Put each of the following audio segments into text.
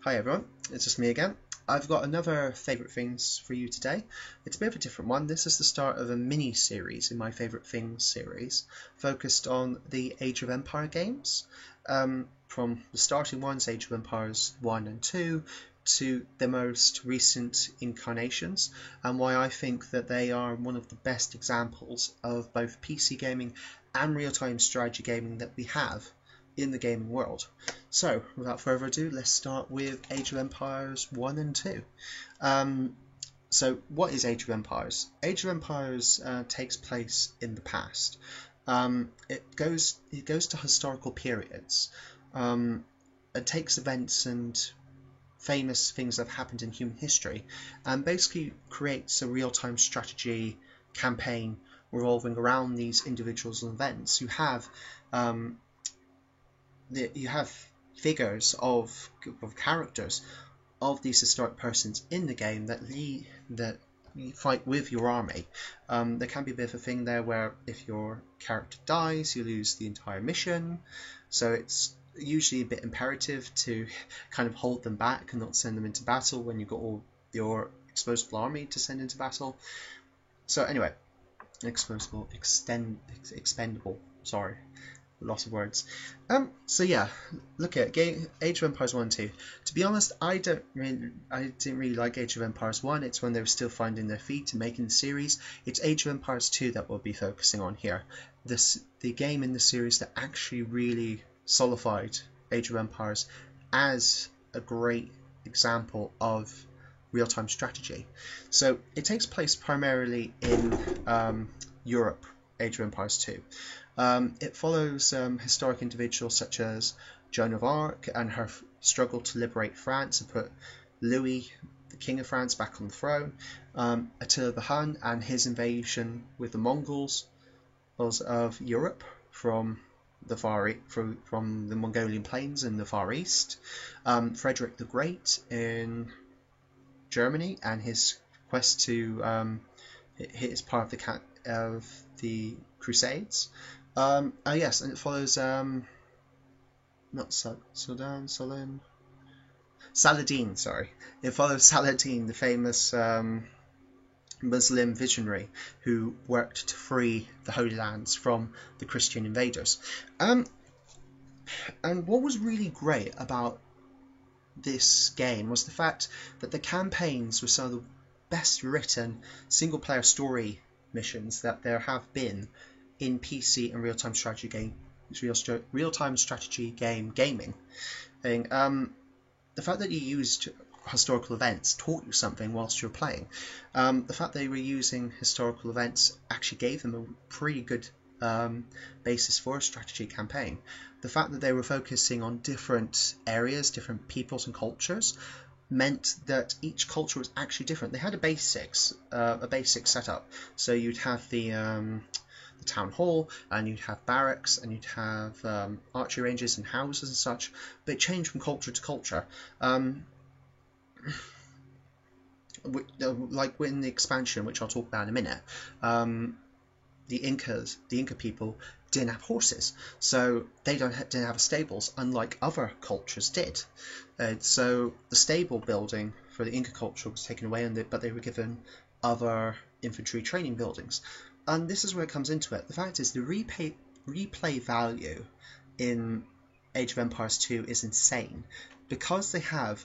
Hi everyone, it's just me again. I've got another favourite things for you today. It's a bit of a different one. This is the start of a mini-series in my favourite things series, focused on the Age of Empire games. From the starting ones, Age of Empires 1 and 2, to the most recent incarnations, and why I think that they are one of the best examples of both PC gaming and real-time strategy gaming that we have in the gaming world. So, without further ado, let's start with Age of Empires 1 and 2. So, what is Age of Empires? Age of Empires takes place in the past. It goes to historical periods. It takes events and famous things that have happened in human history, and basically creates a real-time strategy campaign revolving around these individuals and events. You have figures of characters of these historic persons in the game that you fight with your army. There can be a bit of a thing there where if your character dies, you lose the entire mission, so it's usually a bit imperative to kind of hold them back and not send them into battle when you've got all your explosive army to send into battle. So anyway, expendable, sorry, lots of words. So yeah, look at Age of Empires 1 and 2. To be honest, I didn't really like Age of Empires 1. It's when they were still finding their feet and making the series. It's Age of Empires 2 that we'll be focusing on here. The game in the series that actually really solidified Age of Empires as a great example of real-time strategy. So it takes place primarily in Europe, Age of Empires 2. It follows historic individuals such as Joan of Arc and her struggle to liberate France and put Louis, the King of France, back on the throne. Attila the Hun and his invasion with the Mongols of Europe from the Mongolian plains in the Far East. Frederick the Great in Germany and his quest to his part of the Crusades. Yes, and it follows Saladin. Sorry, it follows Saladin, the famous Muslim visionary who worked to free the Holy Lands from the Christian invaders. And what was really great about this game was the fact that the campaigns were some of the best written single-player story missions that there have been in PC and real-time strategy gaming. The fact that you used historical events taught you something whilst you were playing. The fact they were using historical events actually gave them a pretty good basis for a strategy campaign. The fact that they were focusing on different areas, different peoples and cultures, meant that each culture was actually different. They had a basic setup. So you'd have the town hall, and you'd have barracks, and you'd have archery ranges and houses and such, but it changed from culture to culture. Like in the expansion, which I'll talk about in a minute, the Inca people didn't have horses, so they didn't have stables, unlike other cultures did. So the stable building for the Inca culture was taken away, but they were given other infantry training buildings. And this is where it comes into it. The fact is, the replay value in Age of Empires 2 is insane, because they have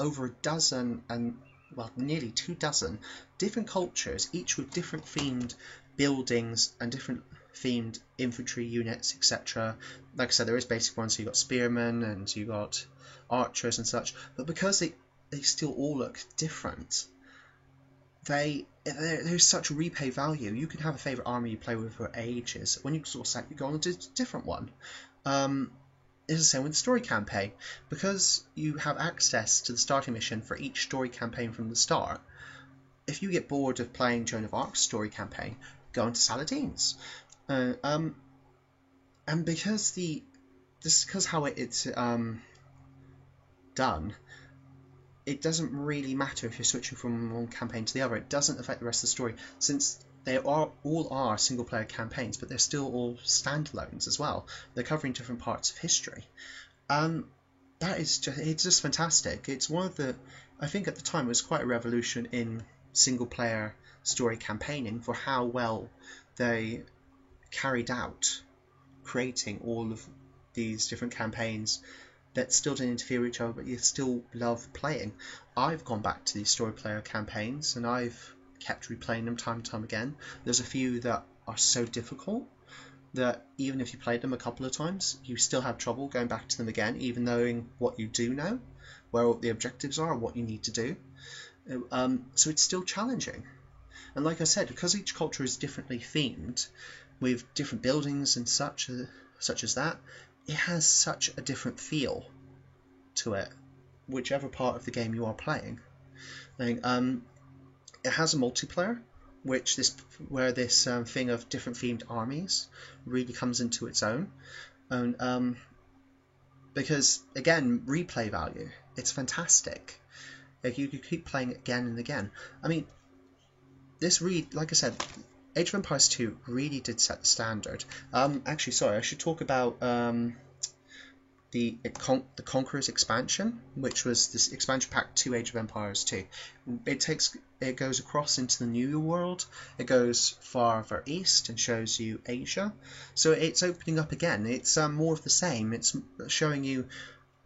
over a dozen and, well, nearly 24 different cultures, each with different themed buildings and different themed infantry units, etc. Like I said, there is basic ones, so you got spearmen and you got archers and such, but because they still all look different, there's such replay value. You can have a favourite army you play with for ages. When you sort of set, you go on to a different one. It's the same with the story campaign. Because you have access to the starting mission for each story campaign from the start, if you get bored of playing Joan of Arc's story campaign, go into Saladin's. And because how it's done, it doesn't really matter if you're switching from one campaign to the other. It doesn't affect the rest of the story, since they all are single-player campaigns, but they're still all standalones as well. They're covering different parts of history. But it's just fantastic. It's one of the, I think at the time it was quite a revolution in single player story campaigning for how well they carried out creating all of these different campaigns that still didn't interfere with each other, but you still love playing. I've gone back to these story player campaigns and I've kept replaying them time and time again. There's a few that are so difficult that even if you played them a couple of times, you still have trouble going back to them again, even knowing what you do know, where all the objectives are, what you need to do. So it's still challenging. And like I said, because each culture is differently themed, with different buildings and such as that, it has such a different feel to it, whichever part of the game you are playing. It has a multiplayer, where this thing of different themed armies really comes into its own, and because again, replay value, it's fantastic. Like, you could keep playing it again and again. I mean, like I said, Age of Empires 2 really did set the standard. Actually, sorry, I should talk about the Conqueror's expansion, which was this expansion pack to Age of Empires 2. It goes across into the New World. It goes farther east and shows you Asia. So it's opening up again. It's more of the same. It's showing you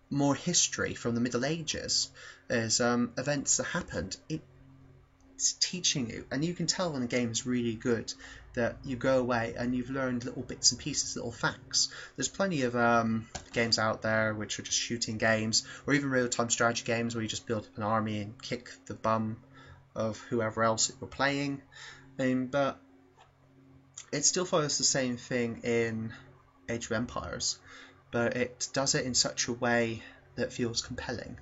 more history from the Middle Ages as events that happened. It's teaching you, and you can tell when the game is really good that you go away and you've learned little bits and pieces, little facts. There's plenty of games out there which are just shooting games, or even real-time strategy games where you just build up an army and kick the bum of whoever else you're playing. But it still follows the same thing in Age of Empires, but it does it in such a way that feels compelling.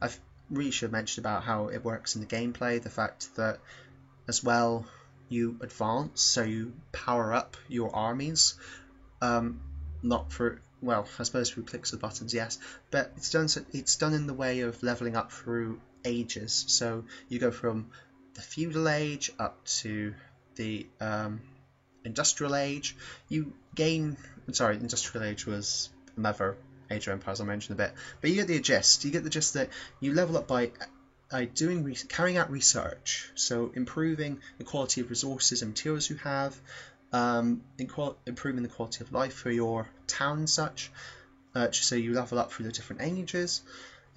I've really should have mentioned about how it works in the gameplay, the fact that as well you advance, so you power up your armies, not for, well, I suppose through clicks of buttons, yes, but it's done in the way of leveling up through ages. So you go from the feudal age up to the industrial age. Industrial age was another Age of Empires I mentioned a bit, but you get the gist. You get the gist that you level up by carrying out research, so improving the quality of resources and materials you have, improving the quality of life for your town and such, so you level up through the different ages.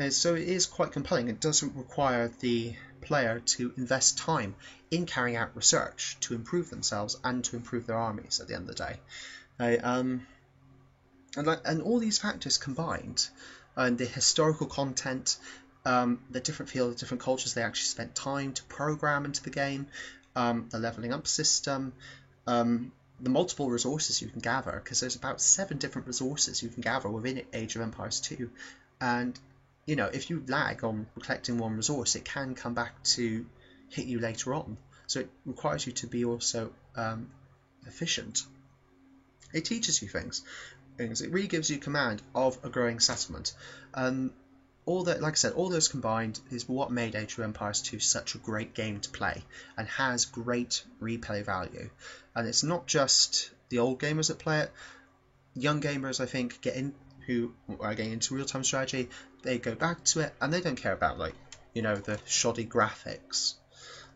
So it is quite compelling. It doesn't require the player to invest time in carrying out research to improve themselves and to improve their armies at the end of the day. And all these factors combined, and the historical content, the different fields, different cultures they actually spent time to program into the game, the leveling up system, the multiple resources you can gather, because there's about 7 different resources you can gather within Age of Empires 2, and you know, if you lag on collecting one resource, it can come back to hit you later on. So it requires you to be also efficient. It teaches you things. It really gives you command of a growing settlement. All that, like I said, all those combined is what made Age of Empires 2 such a great game to play, and has great replay value. And it's not just the old gamers that play it. Young gamers, I think, who are getting into real-time strategy, they go back to it and they don't care about, like, you know, the shoddy graphics.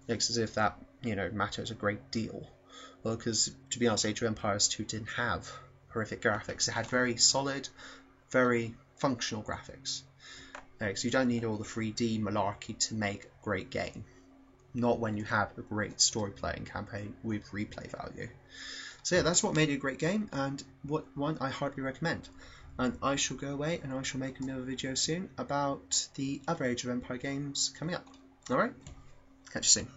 It's as if that, you know, matters a great deal. Well, because to be honest, Age of Empires 2 didn't have horrific graphics. It had very solid, very functional graphics. So you don't need all the 3D malarkey to make a great game. Not when you have a great story playing campaign with replay value. So yeah, that's what made it a great game, and one I hardly recommend. And I shall go away and I shall make another video soon about the other Age of Empire games coming up. Alright? Catch you soon.